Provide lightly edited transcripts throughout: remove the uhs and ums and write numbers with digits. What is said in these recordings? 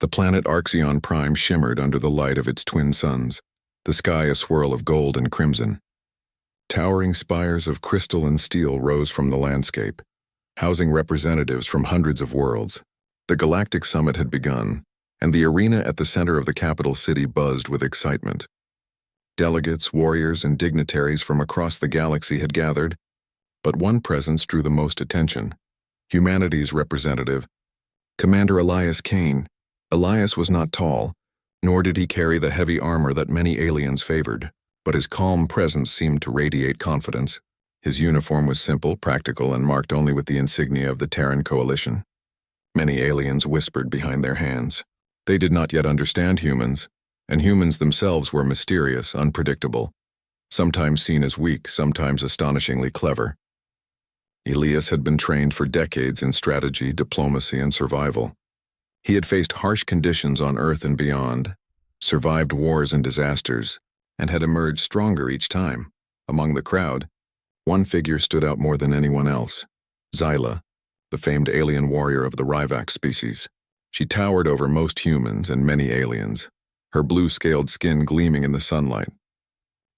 The planet Arxion Prime shimmered under the light of its twin suns, the sky a swirl of gold and crimson. Towering spires of crystal and steel rose from the landscape, housing representatives from hundreds of worlds. The Galactic Summit had begun, and the arena at the center of the capital city buzzed with excitement. Delegates, warriors, and dignitaries from across the galaxy had gathered, but one presence drew the most attention: humanity's representative, Commander Elias Kane. Elias was not tall, nor did he carry the heavy armor that many aliens favored, but his calm presence seemed to radiate confidence. His uniform was simple, practical, and marked only with the insignia of the Terran Coalition. Many aliens whispered behind their hands. They did not yet understand humans, and humans themselves were mysterious, unpredictable, sometimes seen as weak, sometimes astonishingly clever. Elias had been trained for decades in strategy, diplomacy, and survival. He had faced harsh conditions on Earth and beyond, survived wars and disasters, and had emerged stronger each time. Among the crowd, one figure stood out more than anyone else: Xyla, the famed alien warrior of the Ryvax species. She towered over most humans and many aliens, her blue-scaled skin gleaming in the sunlight.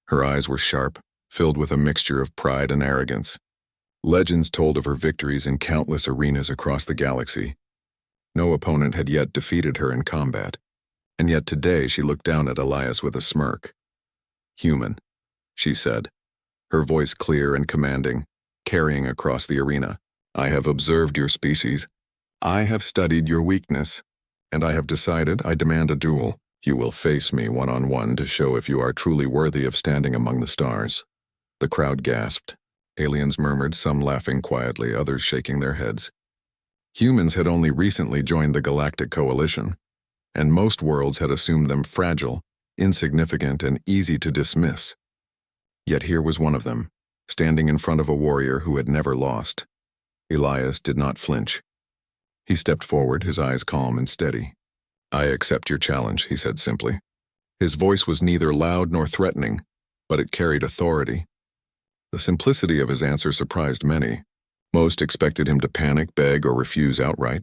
Her eyes were sharp, filled with a mixture of pride and arrogance. Legends told of her victories in countless arenas across the galaxy. No opponent had yet defeated her in combat, and yet today she looked down at Elias with a smirk. "Human," she said, her voice clear and commanding, carrying across the arena. "I have observed your species. I have studied your weakness, and I have decided I demand a duel. You will face me one-on-one to show if you are truly worthy of standing among the stars." The crowd gasped. Aliens murmured, some laughing quietly, others shaking their heads. Humans had only recently joined the Galactic Coalition, and most worlds had assumed them fragile, insignificant, and easy to dismiss. Yet here was one of them, standing in front of a warrior who had never lost. Elias did not flinch. He stepped forward, his eyes calm and steady. "I accept your challenge," he said simply. His voice was neither loud nor threatening, but it carried authority. The simplicity of his answer surprised many. Most expected him to panic, beg, or refuse outright.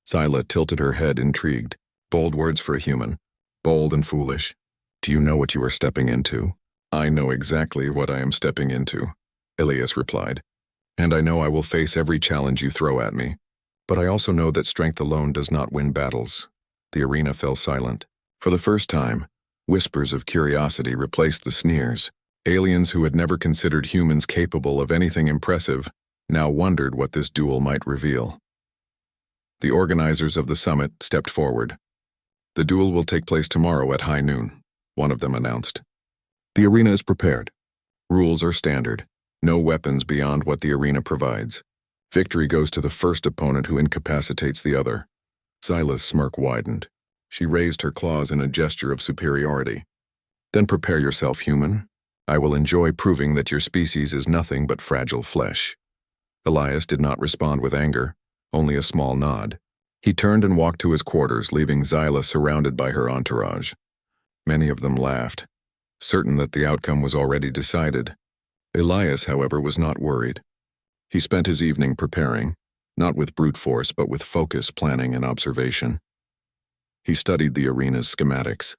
Xyla tilted her head, intrigued. Bold words for a human. Bold and foolish. "Do you know what you are stepping into?" "I know exactly what I am stepping into," Elias replied. "And I know I will face every challenge you throw at me. But I also know that strength alone does not win battles." The arena fell silent. For the first time, whispers of curiosity replaced the sneers. Aliens who had never considered humans capable of anything impressive now wondered what this duel might reveal. The organizers of the summit stepped forward. "The duel will take place tomorrow at high noon," one of them announced. "The arena is prepared. Rules are standard. No weapons beyond what the arena provides. Victory goes to the first opponent who incapacitates the other." Xyla's smirk widened. She raised her claws in a gesture of superiority. "Then prepare yourself, human. I will enjoy proving that your species is nothing but fragile flesh." Elias did not respond with anger, only a small nod. He turned and walked to his quarters, leaving Xyla surrounded by her entourage. Many of them laughed, certain that the outcome was already decided. Elias, however, was not worried. He spent his evening preparing, not with brute force, but with focus, planning, and observation. He studied the arena's schematics.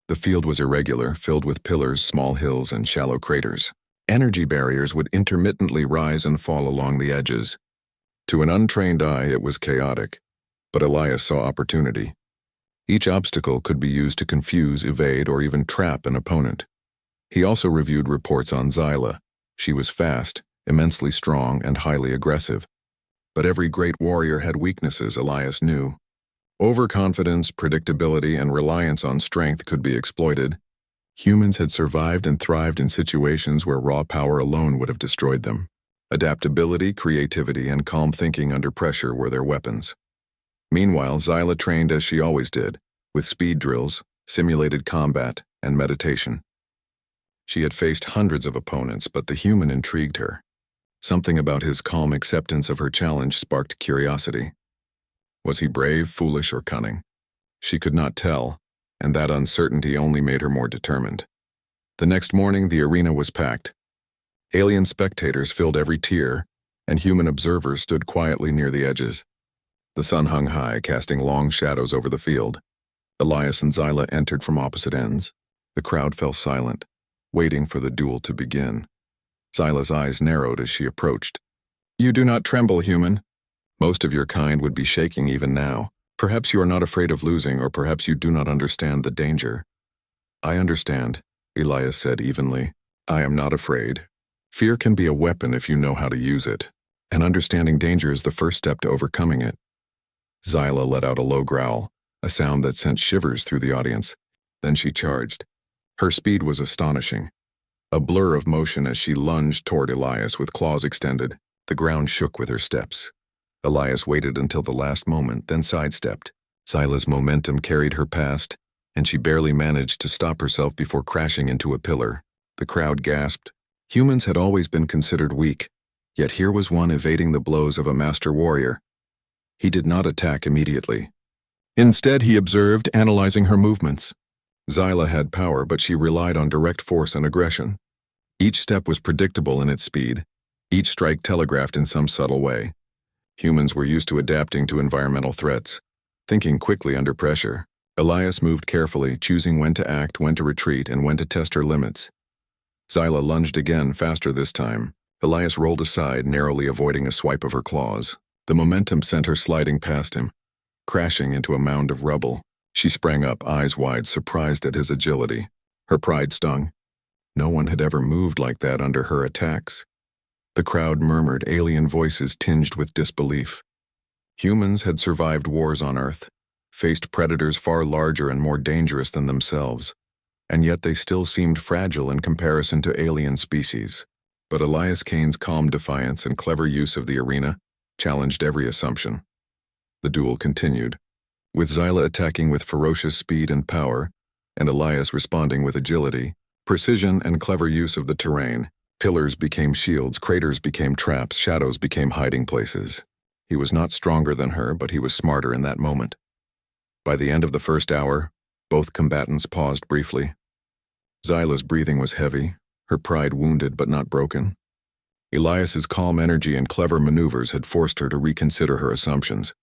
The field was irregular, filled with pillars, small hills, and shallow craters. Energy barriers would intermittently rise and fall along the edges. To an untrained eye, it was chaotic, but Elias saw opportunity. Each obstacle could be used to confuse, evade, or even trap an opponent. He also reviewed reports on Xyla. She was fast, immensely strong, and highly aggressive. But every great warrior had weaknesses, Elias knew. Overconfidence, predictability, and reliance on strength could be exploited. Humans had survived and thrived in situations where raw power alone would have destroyed them. Adaptability, creativity, and calm thinking under pressure were their weapons. Meanwhile, Xyla trained as she always did, with speed drills, simulated combat, and meditation. She had faced hundreds of opponents, but the human intrigued her. Something about his calm acceptance of her challenge sparked curiosity. Was he brave, foolish, or cunning? She could not tell, and that uncertainty only made her more determined. The next morning, the arena was packed. Alien spectators filled every tier, and human observers stood quietly near the edges. The sun hung high, casting long shadows over the field. Elias and Xyla entered from opposite ends. The crowd fell silent, waiting for the duel to begin. Xyla's eyes narrowed as she approached. "You do not tremble, human. Most of your kind would be shaking even now. Perhaps you are not afraid of losing, or perhaps you do not understand the danger." "I understand," Elias said evenly. "I am not afraid. Fear can be a weapon if you know how to use it, and understanding danger is the first step to overcoming it." Xyla let out a low growl, a sound that sent shivers through the audience. Then she charged. Her speed was astonishing. A blur of motion as she lunged toward Elias with claws extended. The ground shook with her steps. Elias waited until the last moment, then sidestepped. Xyla's momentum carried her past, and she barely managed to stop herself before crashing into a pillar. The crowd gasped. Humans had always been considered weak, yet here was one evading the blows of a master warrior. He did not attack immediately. Instead, he observed, analyzing her movements. Xyla had power, but she relied on direct force and aggression. Each step was predictable in its speed, each strike telegraphed in some subtle way. Humans were used to adapting to environmental threats, thinking quickly under pressure. Elias moved carefully, choosing when to act, when to retreat, and when to test her limits. Xyla lunged again, faster this time. Elias rolled aside, narrowly avoiding a swipe of her claws. The momentum sent her sliding past him, crashing into a mound of rubble. She sprang up, eyes wide, surprised at his agility. Her pride stung. No one had ever moved like that under her attacks. The crowd murmured, alien voices tinged with disbelief. Humans had survived wars on Earth, faced predators far larger and more dangerous than themselves, and yet they still seemed fragile in comparison to alien species. But Elias Kane's calm defiance and clever use of the arena challenged every assumption. The duel continued, with Xyla attacking with ferocious speed and power, and Elias responding with agility, precision, and clever use of the terrain. Pillars became shields, craters became traps, shadows became hiding places. He was not stronger than her, but he was smarter in that moment. By the end of the first hour, both combatants paused briefly. Xyla's breathing was heavy, her pride wounded but not broken. Elias's calm energy and clever maneuvers had forced her to reconsider her assumptions.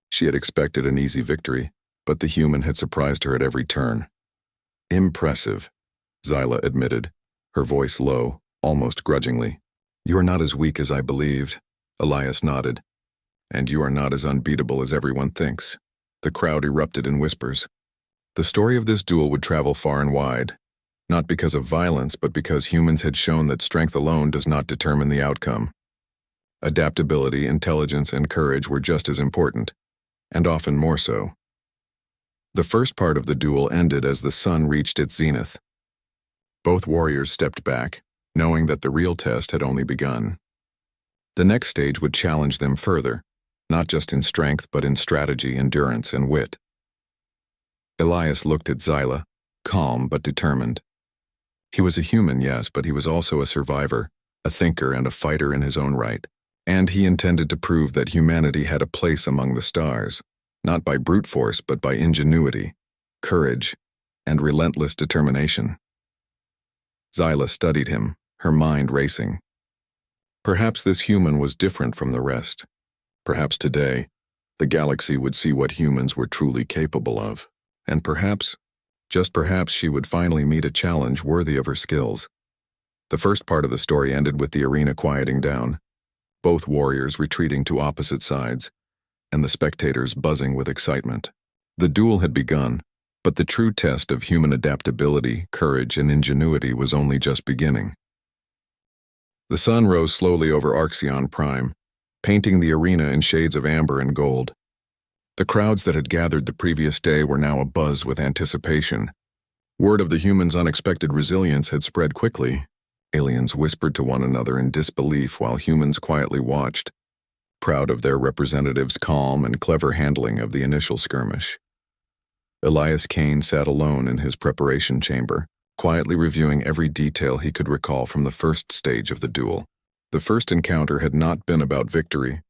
She had expected an easy victory, but the human had surprised her at every turn. "Impressive," Xyla admitted, her voice low, almost grudgingly. "You are not as weak as I believed," Elias nodded. "And you are not as unbeatable as everyone thinks." The crowd erupted in whispers. The story of this duel would travel far and wide, not because of violence, but because humans had shown that strength alone does not determine the outcome. Adaptability, intelligence, and courage were just as important, and often more so. The first part of the duel ended as the sun reached its zenith. Both warriors stepped back, knowing that the real test had only begun. The next stage would challenge them further, not just in strength but in strategy, endurance, and wit. Elias looked at Xyla, calm but determined. He was a human, yes, but he was also a survivor, a thinker, and a fighter in his own right. And he intended to prove that humanity had a place among the stars, not by brute force but by ingenuity, courage, and relentless determination. Xyla studied him, her mind racing. Perhaps this human was different from the rest. Perhaps today, the galaxy would see what humans were truly capable of. And perhaps, just perhaps, she would finally meet a challenge worthy of her skills. The first part of the story ended with the arena quieting down, both warriors retreating to opposite sides, and the spectators buzzing with excitement. The duel had begun, but the true test of human adaptability, courage, and ingenuity was only just beginning. The sun rose slowly over Arxion Prime, painting the arena in shades of amber and gold. The crowds that had gathered the previous day were now abuzz with anticipation. Word of the humans' unexpected resilience had spread quickly. Aliens whispered to one another in disbelief while humans quietly watched, proud of their representatives' calm and clever handling of the initial skirmish. Elias Kane sat alone in his preparation chamber, quietly reviewing every detail he could recall from the first stage of the duel. The first encounter had not been about victory.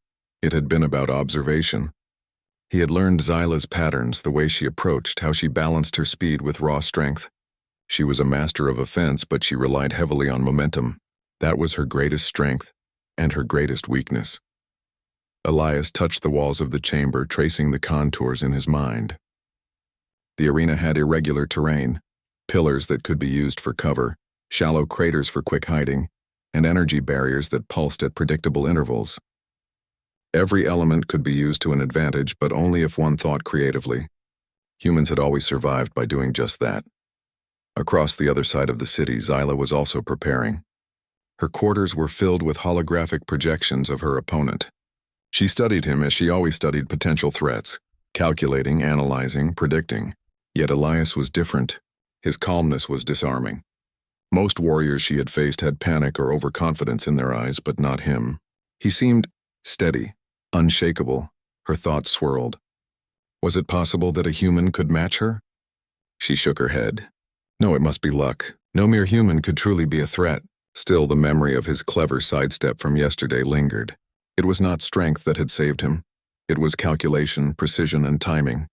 It had been about observation. He had learned Xyla's patterns, the way she approached, how she balanced her speed with raw strength. She was a master of offense, but she relied heavily on momentum. That was her greatest strength and her greatest weakness. Elias touched the walls of the chamber, tracing the contours in his mind. The arena had irregular terrain, pillars that could be used for cover, shallow craters for quick hiding, and energy barriers that pulsed at predictable intervals. Every element could be used to an advantage, but only if one thought creatively. Humans had always survived by doing just that. Across the other side of the city, Xyla was also preparing. Her quarters were filled with holographic projections of her opponent. She studied him as she always studied potential threats, calculating, analyzing, predicting. Yet Elias was different. His calmness was disarming. Most warriors she had faced had panic or overconfidence in their eyes, but not him. He seemed steady, unshakable. Her thoughts swirled. Was it possible that a human could match her? She shook her head. No, it must be luck. No mere human could truly be a threat. Still, the memory of his clever sidestep from yesterday lingered. It was not strength that had saved him. It was calculation, precision, and timing.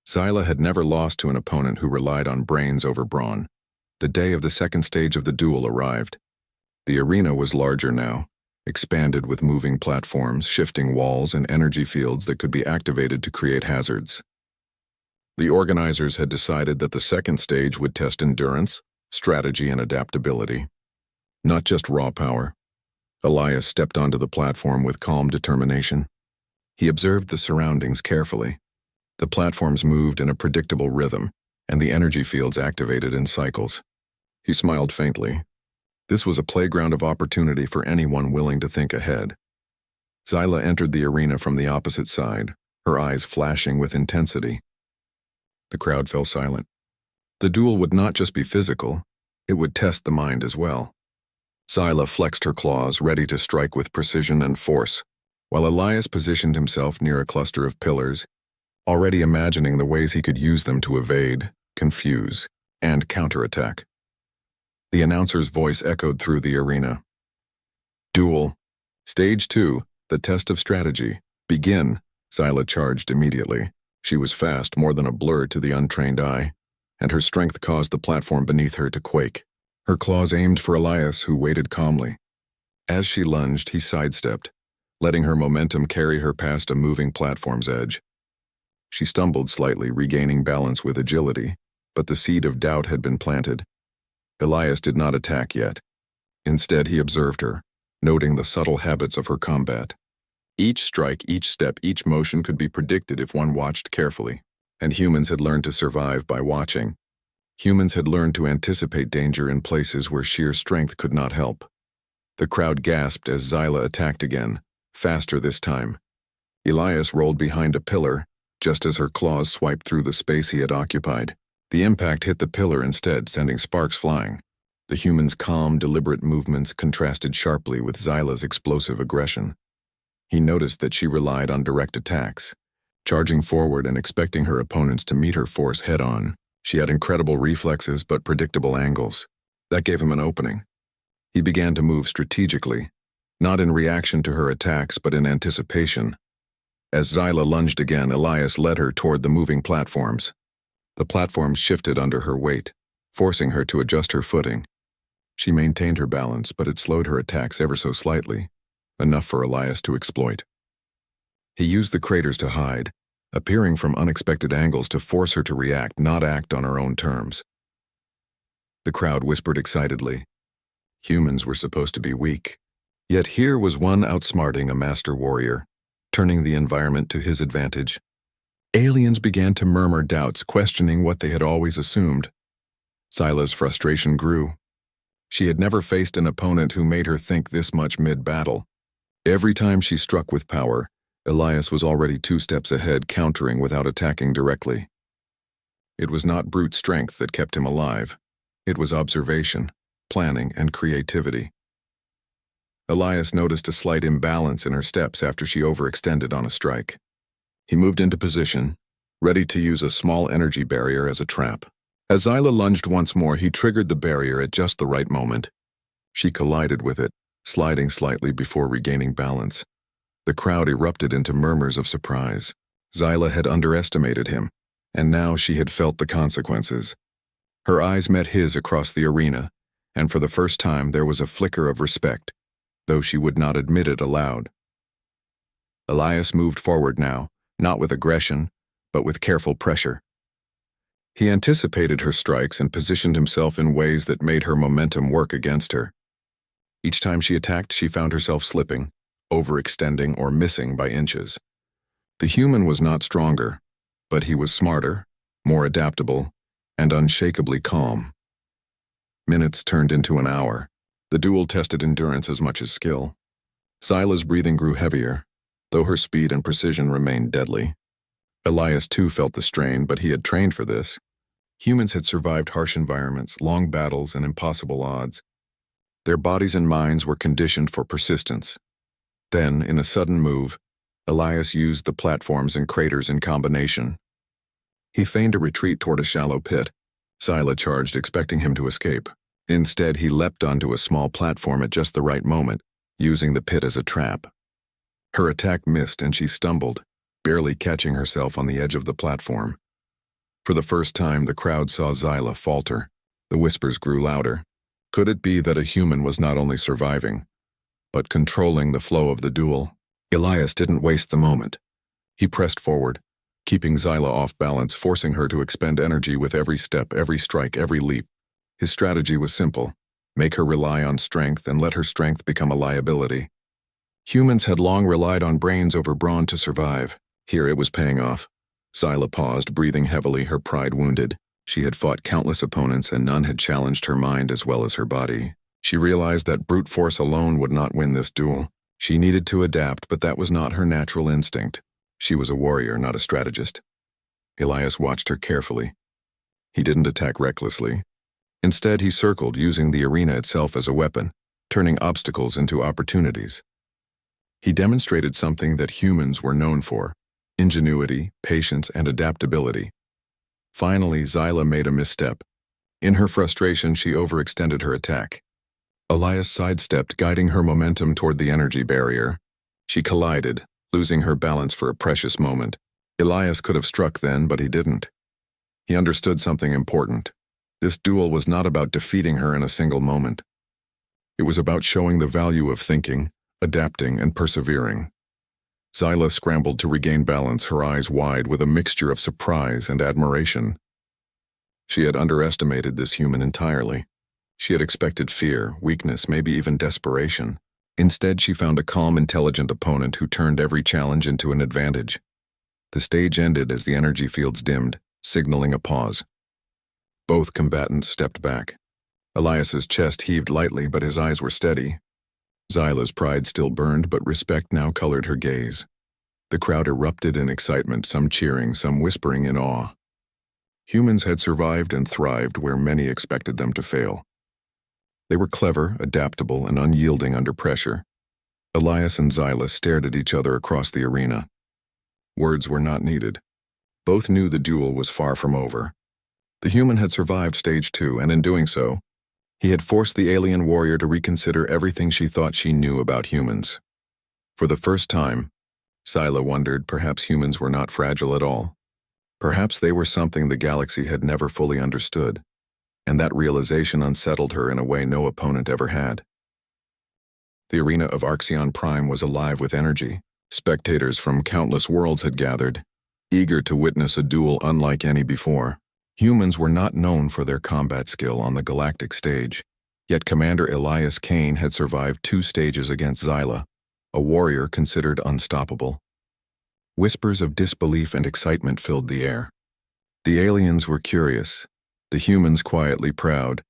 Xyla had never lost to an opponent who relied on brains over brawn. The day of the second stage of the duel arrived. The arena was larger now, expanded with moving platforms, shifting walls, and energy fields that could be activated to create hazards. The organizers had decided that the second stage would test endurance, strategy, and adaptability. Not just raw power. Elias stepped onto the platform with calm determination. He observed the surroundings carefully. The platforms moved in a predictable rhythm, and the energy fields activated in cycles. He smiled faintly. This was a playground of opportunity for anyone willing to think ahead. Xyla entered the arena from the opposite side, her eyes flashing with intensity. The crowd fell silent. The duel would not just be physical, it would test the mind as well. Xyla flexed her claws, ready to strike with precision and force, while Elias positioned himself near a cluster of pillars, already imagining the ways he could use them to evade, confuse, and counterattack. The announcer's voice echoed through the arena. Duel. Stage 2, the test of strategy. Begin. Xyla charged immediately. She was fast, more than a blur to the untrained eye, and her strength caused the platform beneath her to quake. Her claws aimed for Elias, who waited calmly. As she lunged, he sidestepped, letting her momentum carry her past a moving platform's edge. She stumbled slightly, regaining balance with agility, but the seed of doubt had been planted. Elias did not attack yet. Instead, he observed her, noting the subtle habits of her combat. Each strike, each step, each motion could be predicted if one watched carefully, and humans had learned to survive by watching. Humans had learned to anticipate danger in places where sheer strength could not help. The crowd gasped as Xyla attacked again, faster this time. Elias rolled behind a pillar, just as her claws swiped through the space he had occupied. The impact hit the pillar instead, sending sparks flying. The human's calm, deliberate movements contrasted sharply with Xyla's explosive aggression. He noticed that she relied on direct attacks, charging forward and expecting her opponents to meet her force head-on. She had incredible reflexes but predictable angles. That gave him an opening. He began to move strategically, not in reaction to her attacks but in anticipation. As Xyla lunged again, Elias led her toward the moving platforms. The platforms shifted under her weight, forcing her to adjust her footing. She maintained her balance, but it slowed her attacks ever so slightly, enough for Elias to exploit. He used the craters to hide, appearing from unexpected angles to force her to react, not act on her own terms. The crowd whispered excitedly. Humans were supposed to be weak. Yet here was one outsmarting a master warrior, turning the environment to his advantage. Aliens began to murmur doubts, questioning what they had always assumed. Xyla's frustration grew. She had never faced an opponent who made her think this much mid-battle. Every time she struck with power, Elias was already 2 steps ahead, countering without attacking directly. It was not brute strength that kept him alive. It was observation, planning, and creativity. Elias noticed a slight imbalance in her steps after she overextended on a strike. He moved into position, ready to use a small energy barrier as a trap. As Xyla lunged once more, he triggered the barrier at just the right moment. She collided with it, sliding slightly before regaining balance. The crowd erupted into murmurs of surprise. Xyla had underestimated him, and now she had felt the consequences. Her eyes met his across the arena, and for the first time there was a flicker of respect, though she would not admit it aloud. Elias moved forward now, not with aggression, but with careful pressure. He anticipated her strikes and positioned himself in ways that made her momentum work against her. Each time she attacked, she found herself slipping, overextending, or missing by inches. The human was not stronger, but he was smarter, more adaptable, and unshakably calm. Minutes turned into an hour. The duel tested endurance as much as skill. Zyla's breathing grew heavier, though her speed and precision remained deadly. Elias too felt the strain, but he had trained for this. Humans had survived harsh environments, long battles, and impossible odds. Their bodies and minds were conditioned for persistence. Then, in a sudden move, Elias used the platforms and craters in combination. He feigned a retreat toward a shallow pit. Zyla charged, expecting him to escape. Instead, he leapt onto a small platform at just the right moment, using the pit as a trap. Her attack missed and she stumbled, barely catching herself on the edge of the platform. For the first time, the crowd saw Zyla falter. The whispers grew louder. Could it be that a human was not only surviving, but controlling the flow of the duel? Elias didn't waste the moment. He pressed forward, keeping Zyla off balance, forcing her to expend energy with every step, every strike, every leap. His strategy was simple: make her rely on strength and let her strength become a liability. Humans had long relied on brains over brawn to survive. Here it was paying off. Zyla paused, breathing heavily, her pride wounded. She had fought countless opponents and none had challenged her mind as well as her body. She realized that brute force alone would not win this duel. She needed to adapt, but that was not her natural instinct. She was a warrior, not a strategist. Elias watched her carefully. He didn't attack recklessly. Instead, he circled, using the arena itself as a weapon, turning obstacles into opportunities. He demonstrated something that humans were known for: ingenuity, patience, and adaptability. Finally, Zyla made a misstep. In her frustration, she overextended her attack. Elias sidestepped, guiding her momentum toward the energy barrier. She collided, losing her balance for a precious moment. Elias could have struck then, but he didn't. He understood something important. This duel was not about defeating her in a single moment. It was about showing the value of thinking, adapting, and persevering. Zyla scrambled to regain balance, her eyes wide with a mixture of surprise and admiration. She had underestimated this human entirely. She had expected fear, weakness, maybe even desperation. Instead, she found a calm, intelligent opponent who turned every challenge into an advantage. The stage ended as the energy fields dimmed, signaling a pause. Both combatants stepped back. Elias's chest heaved lightly, but his eyes were steady. Zyla's pride still burned, but respect now colored her gaze. The crowd erupted in excitement, some cheering, some whispering in awe. Humans had survived and thrived where many expected them to fail. They were clever, adaptable, and unyielding under pressure. Elias and Zyla stared at each other across the arena. Words were not needed. Both knew the duel was far from over. The human had survived stage 2, and in doing so, he had forced the alien warrior to reconsider everything she thought she knew about humans. For the first time, Zyla wondered perhaps humans were not fragile at all. Perhaps they were something the galaxy had never fully understood, and that realization unsettled her in a way no opponent ever had. The arena of GalacticPrime was alive with energy. Spectators from countless worlds had gathered, eager to witness a duel unlike any before. Humans were not known for their combat skill on the galactic stage, yet Commander Elias Kane had survived 2 stages against Zyla, a warrior considered unstoppable. Whispers of disbelief and excitement filled the air. The aliens were curious, the humans quietly proud,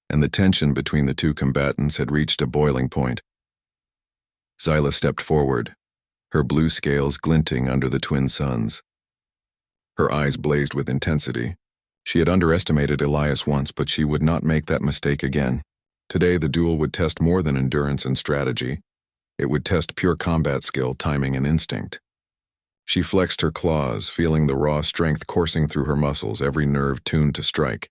and the tension between the 2 combatants had reached a boiling point. Zyla stepped forward, her blue scales glinting under the twin suns. Her eyes blazed with intensity. She had underestimated Elias once, but she would not make that mistake again. Today, the duel would test more than endurance and strategy. It would test pure combat skill, timing, and instinct. She flexed her claws, feeling the raw strength coursing through her muscles, every nerve tuned to strike.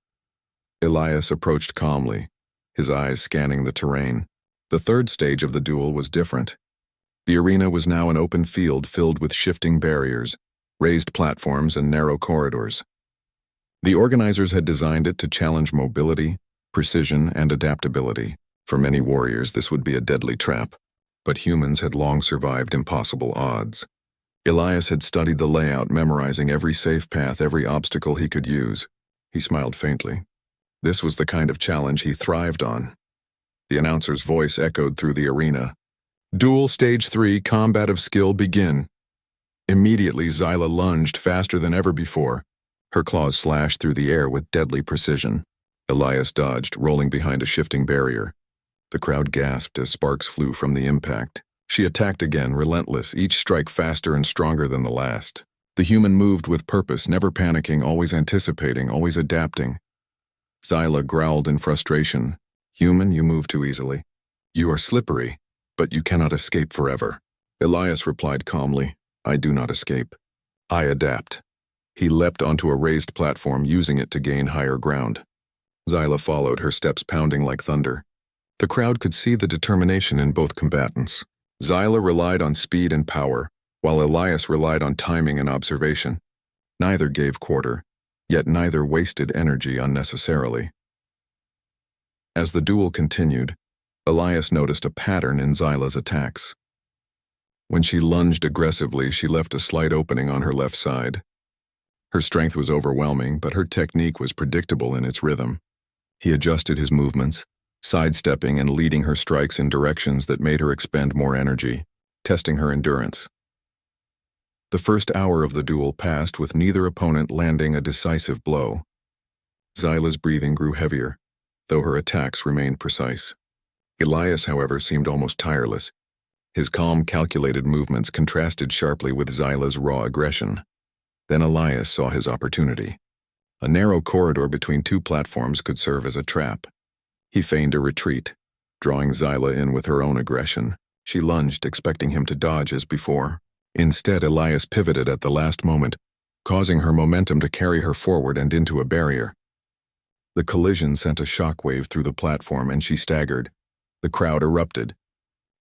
Elias approached calmly, his eyes scanning the terrain. The 3rd stage of the duel was different. The arena was now an open field filled with shifting barriers, raised platforms, and narrow corridors. The organizers had designed it to challenge mobility, precision, and adaptability. For many warriors, this would be a deadly trap, but humans had long survived impossible odds. Elias had studied the layout, memorizing every safe path, every obstacle he could use. He smiled faintly. This was the kind of challenge he thrived on. The announcer's voice echoed through the arena. Duel Stage 3, combat of skill, begin. Immediately, Xyla lunged faster than ever before. Her claws slashed through the air with deadly precision. Elias dodged, rolling behind a shifting barrier. The crowd gasped as sparks flew from the impact. She attacked again, relentless, each strike faster and stronger than the last. The human moved with purpose, never panicking, always anticipating, always adapting. Xyla growled in frustration. Human, you move too easily. You are slippery, but you cannot escape forever. Elias replied calmly, I do not escape. I adapt. He leapt onto a raised platform, using it to gain higher ground. Xyla followed, her steps pounding like thunder. The crowd could see the determination in both combatants. Xyla relied on speed and power, while Elias relied on timing and observation. Neither gave quarter, yet neither wasted energy unnecessarily. As the duel continued, Elias noticed a pattern in Xyla's attacks. When she lunged aggressively, she left a slight opening on her left side. Her strength was overwhelming, but her technique was predictable in its rhythm. He adjusted his movements, sidestepping and leading her strikes in directions that made her expend more energy, testing her endurance. The first hour of the duel passed with neither opponent landing a decisive blow. Xyla's breathing grew heavier, though her attacks remained precise. Elias, however, seemed almost tireless. His calm, calculated movements contrasted sharply with Xyla's raw aggression. Then Elias saw his opportunity. A narrow corridor between two platforms could serve as a trap. He feigned a retreat, drawing Xyla in with her own aggression. She lunged, expecting him to dodge as before. Instead, Elias pivoted at the last moment, causing her momentum to carry her forward and into a barrier. The collision sent a shockwave through the platform and she staggered. The crowd erupted.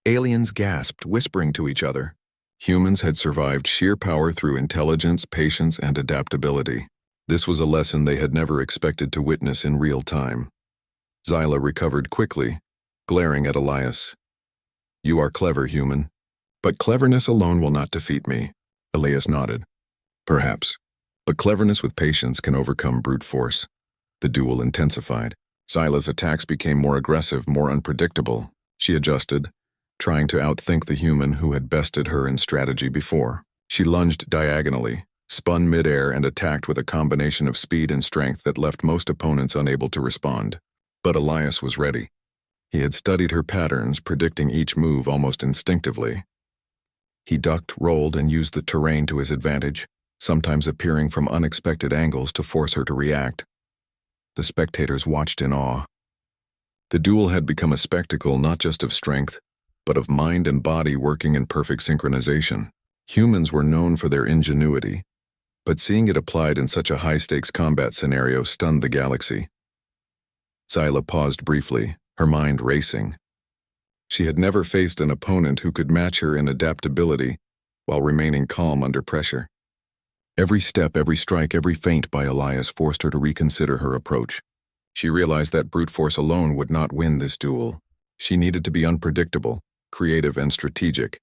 Aliens gasped, whispering to each other. Humans had survived sheer power through intelligence, patience, and adaptability. This was a lesson they had never expected to witness in real time. Xyla recovered quickly, glaring at Elias. You are clever, human. But cleverness alone will not defeat me. Elias nodded. Perhaps. But cleverness with patience can overcome brute force. The duel intensified. Xyla's attacks became more aggressive, more unpredictable. She adjusted, trying to outthink the human who had bested her in strategy before. She lunged diagonally, spun midair, and attacked with a combination of speed and strength that left most opponents unable to respond. But Elias was ready. He had studied her patterns, predicting each move almost instinctively. He ducked, rolled, and used the terrain to his advantage, sometimes appearing from unexpected angles to force her to react. The spectators watched in awe. The duel had become a spectacle not just of strength, but of mind and body working in perfect synchronization. Humans were known for their ingenuity, but seeing it applied in such a high-stakes combat scenario stunned the galaxy. Xyla paused briefly, her mind racing. She had never faced an opponent who could match her in adaptability while remaining calm under pressure. Every step, every strike, every feint by Elias forced her to reconsider her approach. She realized that brute force alone would not win this duel. She needed to be unpredictable, creative, and strategic,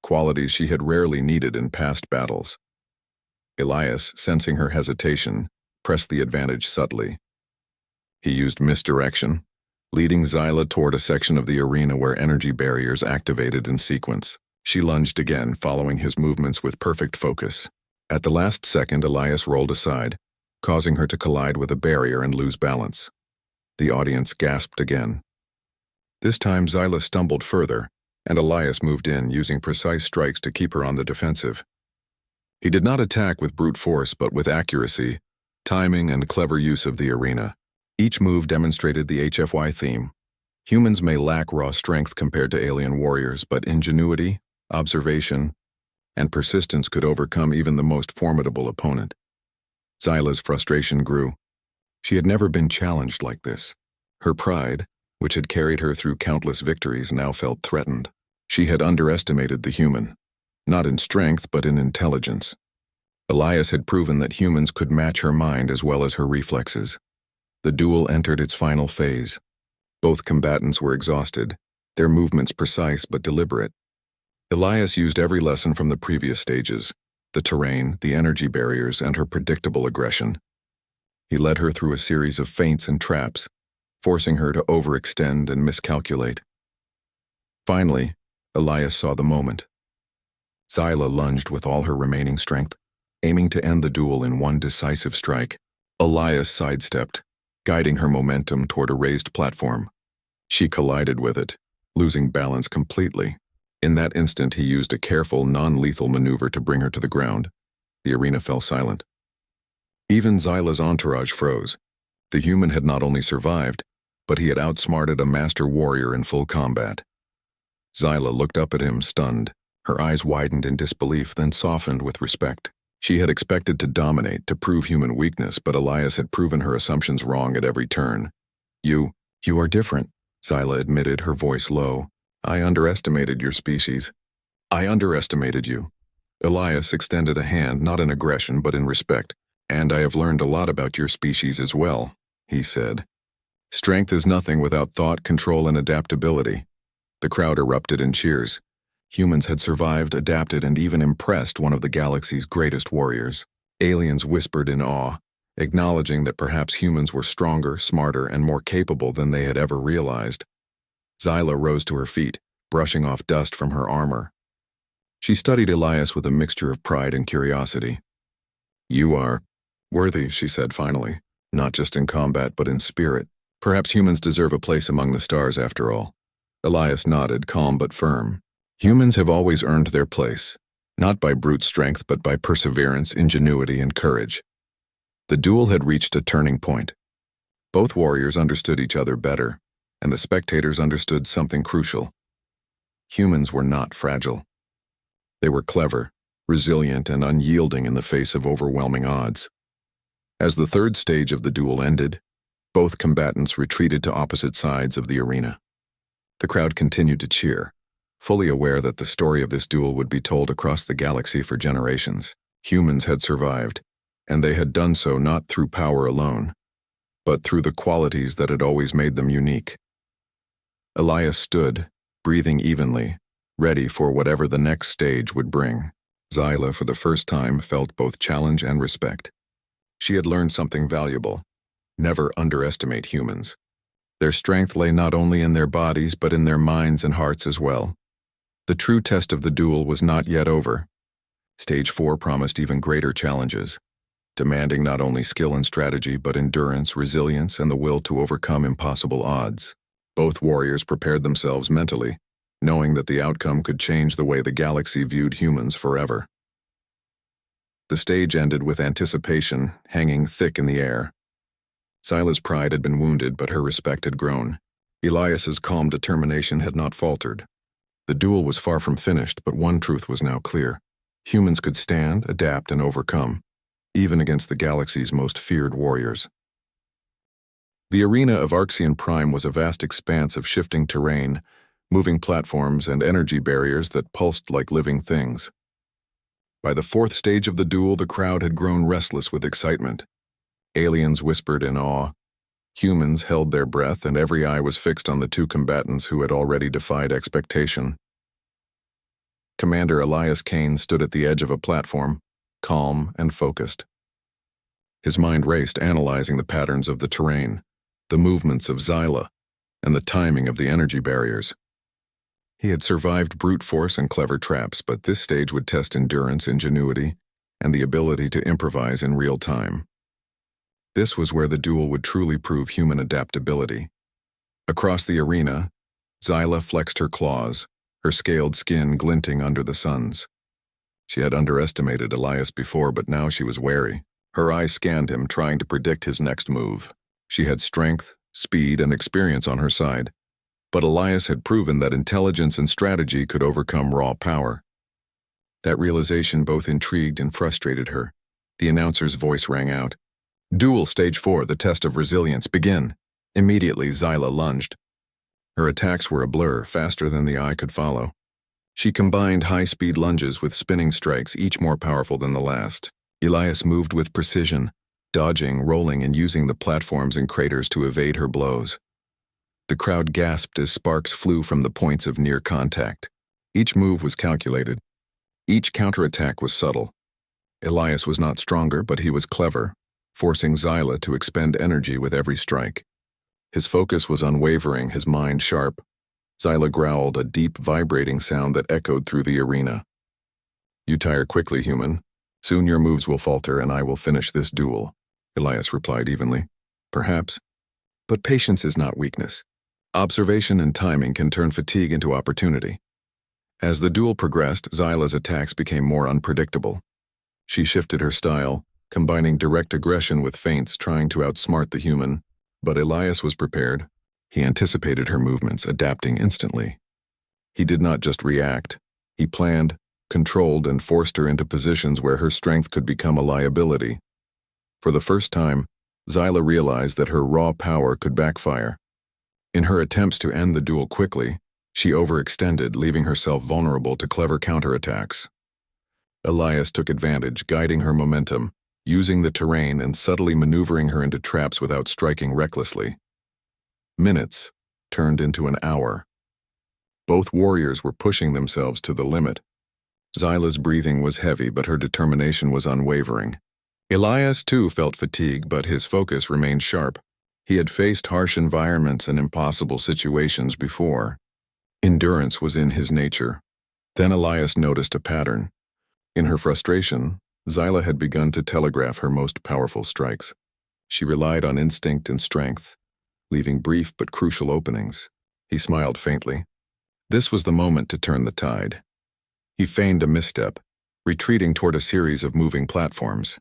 qualities she had rarely needed in past battles. Elias, sensing her hesitation, pressed the advantage subtly. He used misdirection, leading Xyla toward a section of the arena where energy barriers activated in sequence. She lunged again, following his movements with perfect focus. At the last second, Elias rolled aside, causing her to collide with a barrier and lose balance. The audience gasped again. This time, Xyla stumbled further, and Elias moved in, using precise strikes to keep her on the defensive. He did not attack with brute force, but with accuracy, timing, and clever use of the arena. Each move demonstrated the HFY theme. Humans may lack raw strength compared to alien warriors, but ingenuity, observation, and persistence could overcome even the most formidable opponent. Xyla's frustration grew. She had never been challenged like this. Her pride, which had carried her through countless victories, now felt threatened. She had underestimated the human, not in strength but in intelligence. Elias had proven that humans could match her mind as well as her reflexes. The duel entered its final phase. Both combatants were exhausted, their movements precise but deliberate. Elias used every lesson from the previous stages, the terrain, the energy barriers, and her predictable aggression. He led her through a series of feints and traps, forcing her to overextend and miscalculate. Finally, Elias saw the moment. Xyla lunged with all her remaining strength, aiming to end the duel in one decisive strike. Elias sidestepped, guiding her momentum toward a raised platform. She collided with it, losing balance completely. In that instant, he used a careful, non-lethal maneuver to bring her to the ground. The arena fell silent. Even Xyla's entourage froze. The human had not only survived, but he had outsmarted a master warrior in full combat. Xyla looked up at him, stunned. Her eyes widened in disbelief, then softened with respect. She had expected to dominate, to prove human weakness, but Elias had proven her assumptions wrong at every turn. You are different, Xyla admitted, her voice low. I underestimated your species. I underestimated you. Elias extended a hand, not in aggression, but in respect. And I have learned a lot about your species as well, he said. Strength is nothing without thought, control, and adaptability. The crowd erupted in cheers. Humans had survived, adapted, and even impressed one of the galaxy's greatest warriors. Aliens whispered in awe, acknowledging that perhaps humans were stronger, smarter, and more capable than they had ever realized. Xyla rose to her feet, brushing off dust from her armor. She studied Elias with a mixture of pride and curiosity. You are worthy, she said finally, not just in combat but in spirit. Perhaps humans deserve a place among the stars after all. Elias nodded, calm but firm. Humans have always earned their place, not by brute strength but by perseverance, ingenuity, and courage. The duel had reached a turning point. Both warriors understood each other better, and the spectators understood something crucial. Humans were not fragile. They were clever, resilient, and unyielding in the face of overwhelming odds. As the third stage of the duel ended, both combatants retreated to opposite sides of the arena. The crowd continued to cheer, fully aware that the story of this duel would be told across the galaxy for generations. Humans had survived, and they had done so not through power alone, but through the qualities that had always made them unique. Elias stood, breathing evenly, ready for whatever the next stage would bring. Xyla, for the first time, felt both challenge and respect. She had learned something valuable. Never underestimate humans. Their strength lay not only in their bodies but in their minds and hearts as well. The true test of the duel was not yet over. Stage 4 promised even greater challenges, demanding not only skill and strategy but endurance, resilience, and the will to overcome impossible odds. Both warriors prepared themselves mentally, knowing that the outcome could change the way the galaxy viewed humans forever. The stage ended with anticipation hanging thick in the air. Xyla's pride had been wounded, but her respect had grown. Elias's calm determination had not faltered. The duel was far from finished, but one truth was now clear. Humans could stand, adapt, and overcome, even against the galaxy's most feared warriors. The arena of Arxian Prime was a vast expanse of shifting terrain, moving platforms, and energy barriers that pulsed like living things. By the fourth stage of the duel, the crowd had grown restless with excitement. Aliens whispered in awe. Humans held their breath, and every eye was fixed on the two combatants who had already defied expectation. Commander Elias Kane stood at the edge of a platform, calm and focused. His mind raced, analyzing the patterns of the terrain, the movements of Xyla, and the timing of the energy barriers. He had survived brute force and clever traps, but this stage would test endurance, ingenuity, and the ability to improvise in real time. This was where the duel would truly prove human adaptability. Across the arena, Xyla flexed her claws, her scaled skin glinting under the suns. She had underestimated Elias before, but now she was wary. Her eyes scanned him, trying to predict his next move. She had strength, speed, and experience on her side, but Elias had proven that intelligence and strategy could overcome raw power. That realization both intrigued and frustrated her. The announcer's voice rang out. Duel Stage 4, the test of resilience, begin. Immediately, Xyla lunged. Her attacks were a blur, faster than the eye could follow. She combined high-speed lunges with spinning strikes, each more powerful than the last. Elias moved with precision, dodging, rolling, and using the platforms and craters to evade her blows. The crowd gasped as sparks flew from the points of near contact. Each move was calculated. Each counterattack was subtle. Elias was not stronger, but he was clever, forcing Xyla to expend energy with every strike. His focus was unwavering, his mind sharp. Xyla growled, a deep, vibrating sound that echoed through the arena. "You tire quickly, human. Soon your moves will falter and I will finish this duel," Elias replied evenly. "Perhaps. But patience is not weakness. Observation and timing can turn fatigue into opportunity." As the duel progressed, Xyla's attacks became more unpredictable. She shifted her style, combining direct aggression with feints, trying to outsmart the human. But Elias was prepared. He anticipated her movements, adapting instantly. He did not just react. He planned, controlled, and forced her into positions where her strength could become a liability. For the first time, Xyla realized that her raw power could backfire. In her attempts to end the duel quickly, she overextended, leaving herself vulnerable to clever counterattacks. Elias took advantage, guiding her momentum, using the terrain and subtly maneuvering her into traps without striking recklessly. Minutes turned into an hour. Both warriors were pushing themselves to the limit. Xyla's breathing was heavy, but her determination was unwavering. Elias, too, felt fatigue, but his focus remained sharp. He had faced harsh environments and impossible situations before. Endurance was in his nature. Then Elias noticed a pattern. In her frustration, Xyla had begun to telegraph her most powerful strikes. She relied on instinct and strength, leaving brief but crucial openings. He smiled faintly. This was the moment to turn the tide. He feigned a misstep, retreating toward a series of moving platforms.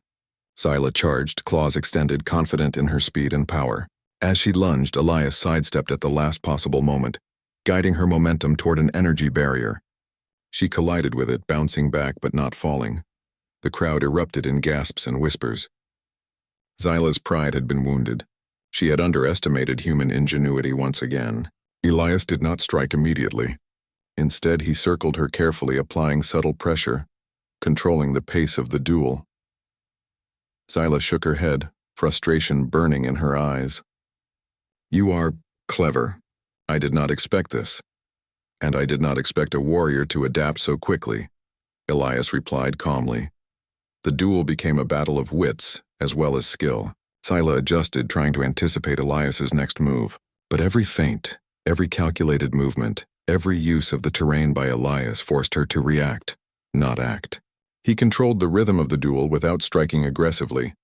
Xyla charged, claws extended, confident in her speed and power. As she lunged, Elias sidestepped at the last possible moment, guiding her momentum toward an energy barrier. She collided with it, bouncing back but not falling. The crowd erupted in gasps and whispers. Xyla's pride had been wounded. She had underestimated human ingenuity once again. Elias did not strike immediately. Instead, he circled her carefully, applying subtle pressure, controlling the pace of the duel. Xyla shook her head, frustration burning in her eyes. "You are clever. I did not expect this. And I did not expect a warrior to adapt so quickly," Elias replied calmly. The duel became a battle of wits as well as skill. Xyla adjusted, trying to anticipate Elias's next move. But every feint, every calculated movement, every use of the terrain by Elias forced her to react, not act. He controlled the rhythm of the duel without striking aggressively,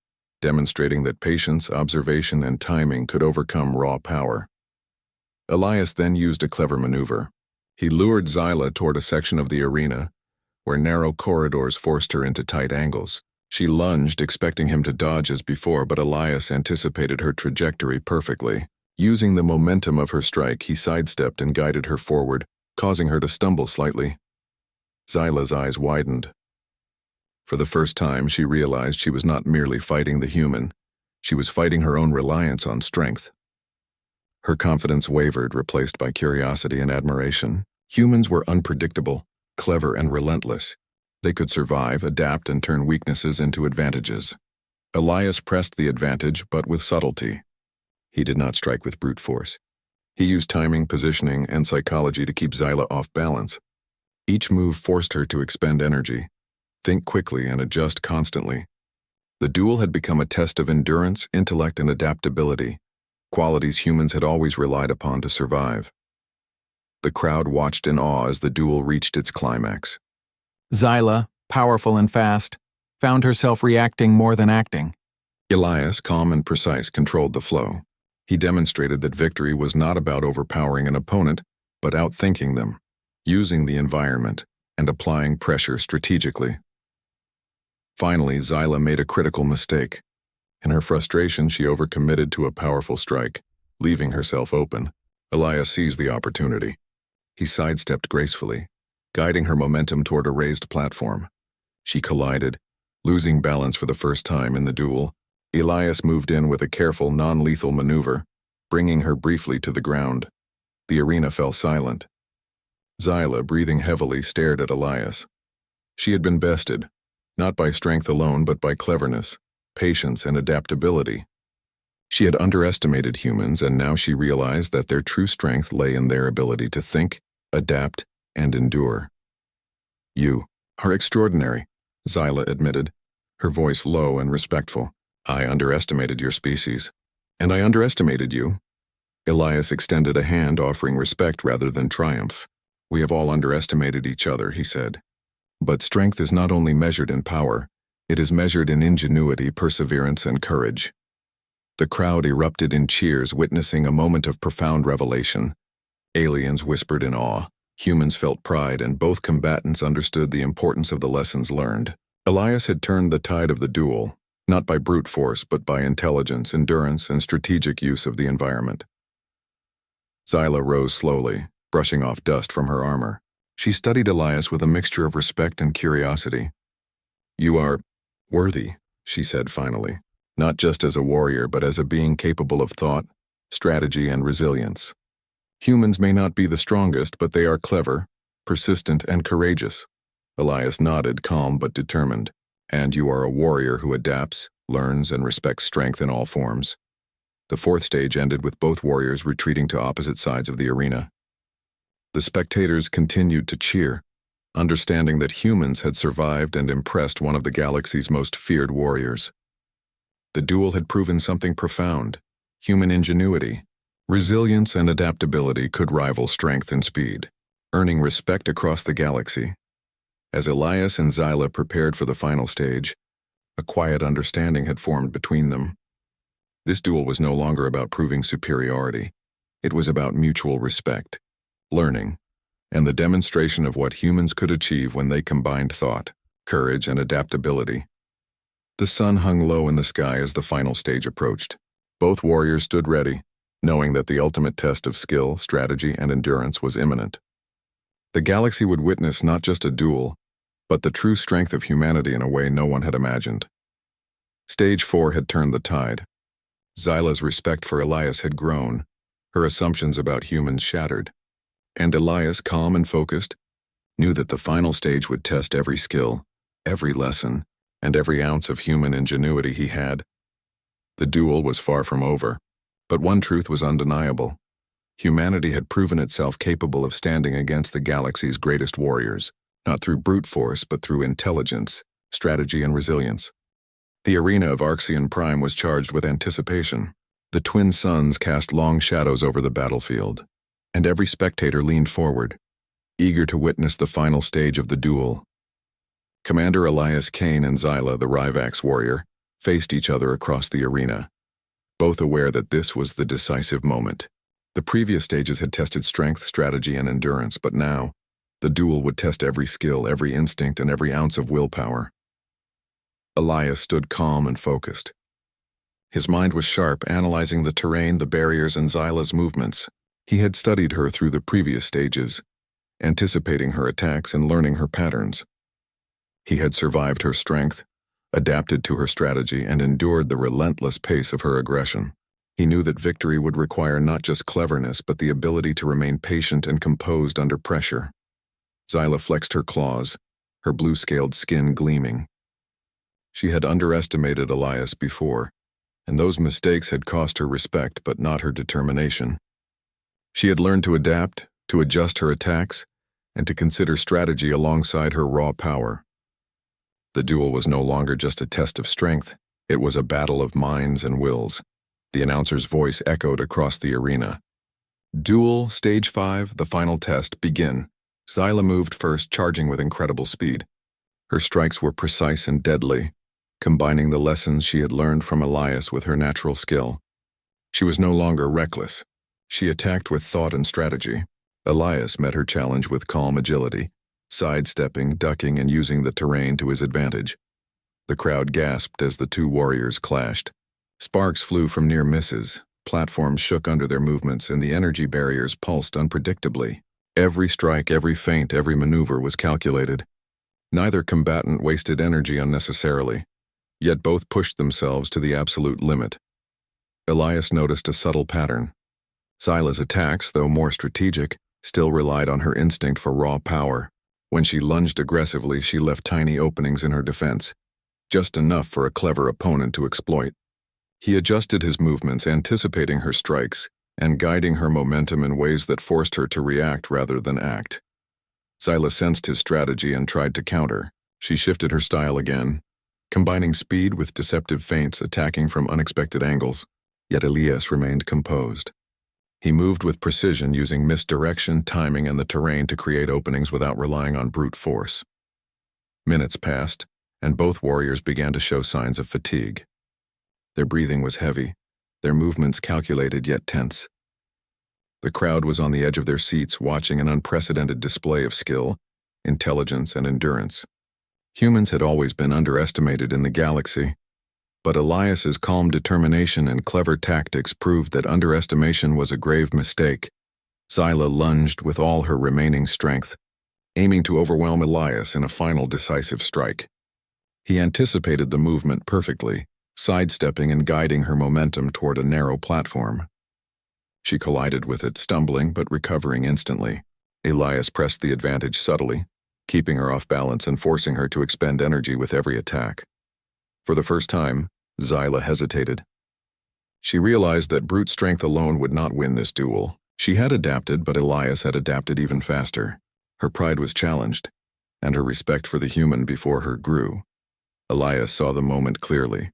demonstrating that patience, observation, and timing could overcome raw power. Elias then used a clever maneuver. He lured Xyla toward a section of the arena where narrow corridors forced her into tight angles. She lunged, expecting him to dodge as before, but Elias anticipated her trajectory perfectly. Using the momentum of her strike, he sidestepped and guided her forward, causing her to stumble slightly. Xyla's eyes widened. For the first time, she realized she was not merely fighting the human. She was fighting her own reliance on strength. Her confidence wavered, replaced by curiosity and admiration. Humans were unpredictable, clever, and relentless. They could survive, adapt, and turn weaknesses into advantages. Elias pressed the advantage, but with subtlety. He did not strike with brute force. He used timing, positioning, and psychology to keep Xyla off balance. Each move forced her to expend energy, think quickly, and adjust constantly. The duel had become a test of endurance, intellect, and adaptability, qualities humans had always relied upon to survive. The crowd watched in awe as the duel reached its climax. Xyla, powerful and fast, found herself reacting more than acting. Elias, calm and precise, controlled the flow. He demonstrated that victory was not about overpowering an opponent, but outthinking them, using the environment, and applying pressure strategically. Finally, Xyla made a critical mistake. In her frustration, she overcommitted to a powerful strike, leaving herself open. Elias seized the opportunity. He sidestepped gracefully, guiding her momentum toward a raised platform. She collided, losing balance for the first time in the duel. Elias moved in with a careful, non-lethal maneuver, bringing her briefly to the ground. The arena fell silent. Xyla, breathing heavily, stared at Elias. She had been bested, not by strength alone, but by cleverness, patience, and adaptability. She had underestimated humans, and now she realized that their true strength lay in their ability to think, adapt, and endure. You are extraordinary, Xyla admitted, her voice low and respectful. I underestimated your species. And I underestimated you. Elias extended a hand, offering respect rather than triumph. We have all underestimated each other, he said. But strength is not only measured in power, it is measured in ingenuity, perseverance, and courage. The crowd erupted in cheers, witnessing a moment of profound revelation. Aliens whispered in awe, humans felt pride, and both combatants understood the importance of the lessons learned. Elias had turned the tide of the duel, not by brute force but by intelligence, endurance, and strategic use of the environment. Xyla rose slowly, brushing off dust from her armor. She studied Elias with a mixture of respect and curiosity. You are worthy, she said finally, not just as a warrior but as a being capable of thought, strategy, and resilience. Humans may not be the strongest, but they are clever, persistent, and courageous. Elias nodded, calm but determined. And you are a warrior who adapts, learns, and respects strength in all forms. The fourth stage ended with both warriors retreating to opposite sides of the arena. The spectators continued to cheer, understanding that humans had survived and impressed one of the galaxy's most feared warriors. The duel had proven something profound. Human ingenuity, resilience, and adaptability could rival strength and speed, earning respect across the galaxy. As Elias and Xyla prepared for the final stage, a quiet understanding had formed between them. This duel was no longer about proving superiority. It was about mutual respect, learning, and the demonstration of what humans could achieve when they combined thought, courage, and adaptability. The sun hung low in the sky as the final stage approached. Both warriors stood ready, knowing that the ultimate test of skill, strategy, and endurance was imminent. The galaxy would witness not just a duel, but the true strength of humanity in a way no one had imagined. Stage 4 had turned the tide. Xyla's respect for Elias had grown, her assumptions about humans shattered. And Elias, calm and focused, knew that the final stage would test every skill, every lesson, and every ounce of human ingenuity he had. The duel was far from over, but one truth was undeniable. Humanity had proven itself capable of standing against the galaxy's greatest warriors, not through brute force but through intelligence, strategy, and resilience. The arena of Arxian Prime was charged with anticipation. The twin suns cast long shadows over the battlefield, and every spectator leaned forward, eager to witness the final stage of the duel. Commander Elias Kane and Xyla, the Ryvax warrior, faced each other across the arena, both aware that this was the decisive moment. The previous stages had tested strength, strategy, and endurance, but now, the duel would test every skill, every instinct, and every ounce of willpower. Elias stood calm and focused. His mind was sharp, analyzing the terrain, the barriers, and Xyla's movements. He had studied her through the previous stages, anticipating her attacks and learning her patterns. He had survived her strength, adapted to her strategy, and endured the relentless pace of her aggression. He knew that victory would require not just cleverness but the ability to remain patient and composed under pressure. Xyla flexed her claws, her blue-scaled skin gleaming. She had underestimated Elias before, and those mistakes had cost her respect but not her determination. She had learned to adapt, to adjust her attacks, and to consider strategy alongside her raw power. The duel was no longer just a test of strength, it was a battle of minds and wills. The announcer's voice echoed across the arena. Duel, Stage 5, the final test, begin. Xyla moved first, charging with incredible speed. Her strikes were precise and deadly, combining the lessons she had learned from Elias with her natural skill. She was no longer reckless. She attacked with thought and strategy. Elias met her challenge with calm agility, sidestepping, ducking, and using the terrain to his advantage. The crowd gasped as the two warriors clashed. Sparks flew from near misses, platforms shook under their movements, and the energy barriers pulsed unpredictably. Every strike, every feint, every maneuver was calculated. Neither combatant wasted energy unnecessarily, yet both pushed themselves to the absolute limit. Elias noticed a subtle pattern. Xyla's attacks, though more strategic, still relied on her instinct for raw power. When she lunged aggressively, she left tiny openings in her defense, just enough for a clever opponent to exploit. He adjusted his movements, anticipating her strikes, and guiding her momentum in ways that forced her to react rather than act. Zyla sensed his strategy and tried to counter. She shifted her style again, combining speed with deceptive feints, attacking from unexpected angles. Yet Elias remained composed. He moved with precision, using misdirection, timing, and the terrain to create openings without relying on brute force. Minutes passed, and both warriors began to show signs of fatigue. Their breathing was heavy, their movements calculated yet tense. The crowd was on the edge of their seats, watching an unprecedented display of skill, intelligence, and endurance. Humans had always been underestimated in the galaxy, but Elias's calm determination and clever tactics proved that underestimation was a grave mistake. Zyla lunged with all her remaining strength, aiming to overwhelm Elias in a final decisive strike. He anticipated the movement perfectly, sidestepping and guiding her momentum toward a narrow platform. She collided with it, stumbling but recovering instantly. Elias pressed the advantage subtly, keeping her off balance and forcing her to expend energy with every attack. For the first time, Zyla hesitated. She realized that brute strength alone would not win this duel. She had adapted, but Elias had adapted even faster. Her pride was challenged, and her respect for the human before her grew. Elias saw the moment clearly.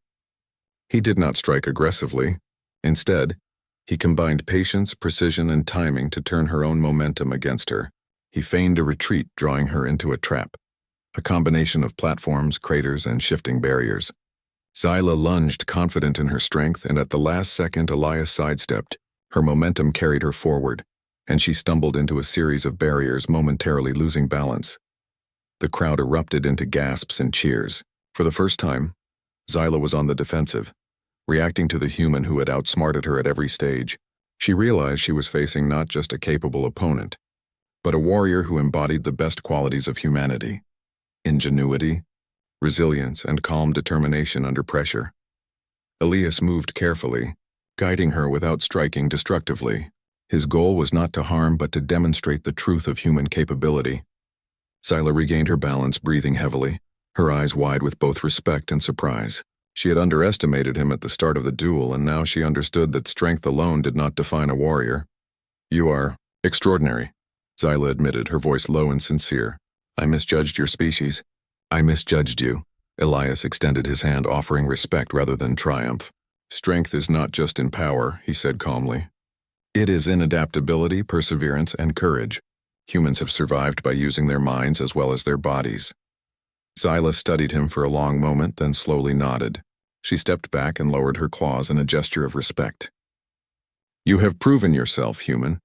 He did not strike aggressively. Instead, he combined patience, precision, and timing to turn her own momentum against her. He feigned a retreat, drawing her into a trap, a combination of platforms, craters, and shifting barriers. Zyla lunged, confident in her strength, and at the last second Elias sidestepped. Her momentum carried her forward, and she stumbled into a series of barriers, momentarily losing balance. The crowd erupted into gasps and cheers. For the first time, Zyla was on the defensive, reacting to the human who had outsmarted her at every stage. She realized she was facing not just a capable opponent, but a warrior who embodied the best qualities of humanity: ingenuity, resilience, and calm determination under pressure. Elias moved carefully, guiding her without striking destructively. His goal was not to harm but to demonstrate the truth of human capability. Zyla regained her balance, breathing heavily, her eyes wide with both respect and surprise. She had underestimated him at the start of the duel, and now she understood that strength alone did not define a warrior. "You are extraordinary," Zyla admitted, her voice low and sincere. "I misjudged your species." "I misjudged you." Elias extended his hand, offering respect rather than triumph. "Strength is not just in power," he said calmly. "It is in adaptability, perseverance, and courage. Humans have survived by using their minds as well as their bodies." Zyla studied him for a long moment, then slowly nodded. She stepped back and lowered her claws in a gesture of respect. "You have proven yourself, human,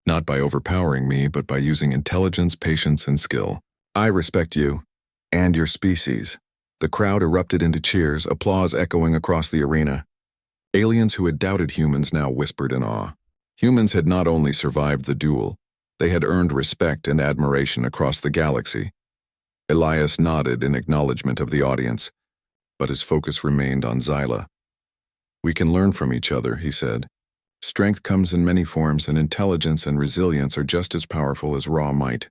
not by overpowering me, but by using intelligence, patience, and skill. I respect you, and your species." The crowd erupted into cheers, applause echoing across the arena. Aliens who had doubted humans now whispered in awe. Humans had not only survived the duel, they had earned respect and admiration across the galaxy. Elias nodded in acknowledgement of the audience, but his focus remained on Zyla. "We can learn from each other," he said. "Strength comes in many forms, and intelligence and resilience are just as powerful as raw might."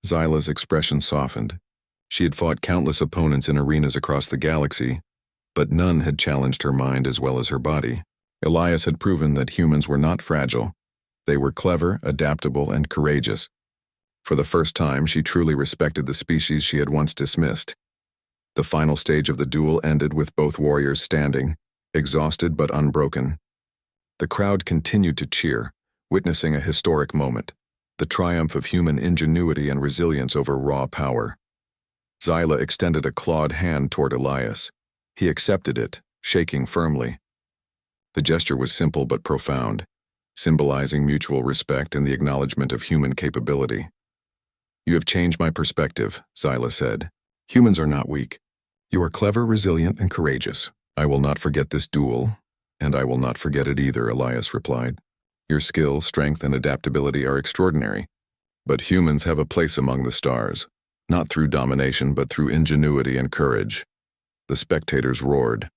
Zyla's expression softened. She had fought countless opponents in arenas across the galaxy, but none had challenged her mind as well as her body. Elias had proven that humans were not fragile. They were clever, adaptable, and courageous. For the first time, she truly respected the species she had once dismissed. The final stage of the duel ended with both warriors standing, exhausted but unbroken. The crowd continued to cheer, witnessing a historic moment, the triumph of human ingenuity and resilience over raw power. Zyla extended a clawed hand toward Elias. He accepted it, shaking firmly. The gesture was simple but profound, symbolizing mutual respect and the acknowledgement of human capability. "You have changed my perspective," Zyla said. "Humans are not weak. You are clever, resilient, and courageous. I will not forget this duel, and I will not forget it either," Elias replied. "Your skill, strength, and adaptability are extraordinary, but humans have a place among the stars, not through domination but through ingenuity and courage." The spectators roared.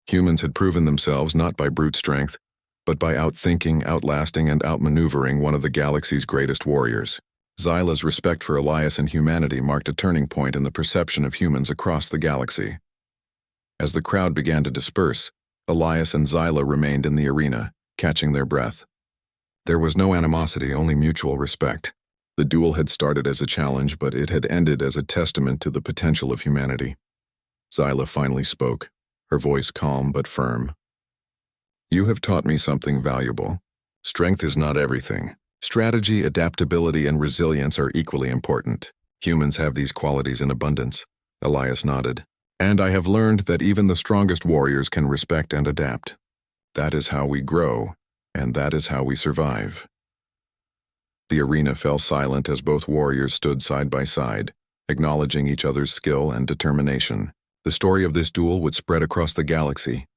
Humans had proven themselves not by brute strength, but by outthinking, outlasting, and outmaneuvering one of the galaxy's greatest warriors. Zyla's respect for Elias and humanity marked a turning point in the perception of humans across the galaxy. As the crowd began to disperse, Elias and Zyla remained in the arena, catching their breath. There was no animosity, only mutual respect. The duel had started as a challenge, but it had ended as a testament to the potential of humanity. Zyla finally spoke, her voice calm but firm. "You have taught me something valuable. Strength is not everything. Strategy, adaptability, and resilience are equally important. Humans have these qualities in abundance." Elias nodded. "And I have learned that even the strongest warriors can respect and adapt. That is how we grow, and that is how we survive." The arena fell silent as both warriors stood side by side, acknowledging each other's skill and determination. The story of this duel would spread across the galaxy,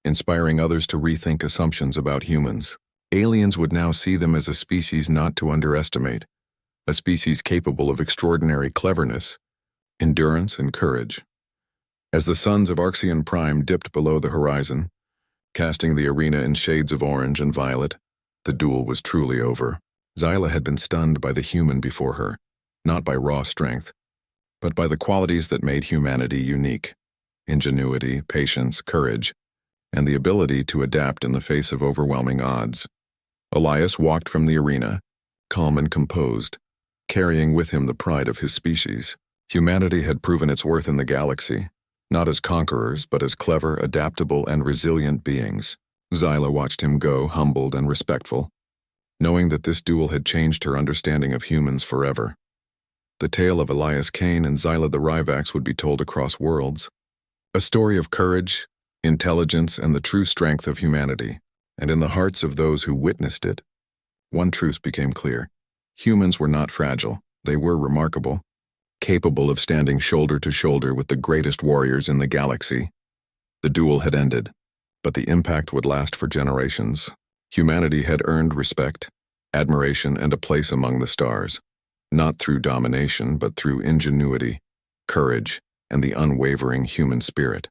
inspiring others to rethink assumptions about humans. Aliens would now see them as a species not to underestimate, a species capable of extraordinary cleverness, endurance, and courage. As the suns of Arxian Prime dipped below the horizon, casting the arena in shades of orange and violet, the duel was truly over. Zyla had been stunned by the human before her, not by raw strength, but by the qualities that made humanity unique: ingenuity, patience, courage, and the ability to adapt in the face of overwhelming odds. Elias walked from the arena, calm and composed, carrying with him the pride of his species. Humanity had proven its worth in the galaxy, not as conquerors, but as clever, adaptable, and resilient beings. Zyla watched him go, humbled and respectful, knowing that this duel had changed her understanding of humans forever. The tale of Elias Kane and Zyla the Ryvax would be told across worlds. A story of courage, intelligence, and the true strength of humanity. And in the hearts of those who witnessed it, one truth became clear. Humans were not fragile. They were remarkable, capable of standing shoulder to shoulder with the greatest warriors in the galaxy. The duel had ended, but the impact would last for generations. Humanity had earned respect, admiration, and a place among the stars, not through domination, but through ingenuity, courage, and the unwavering human spirit.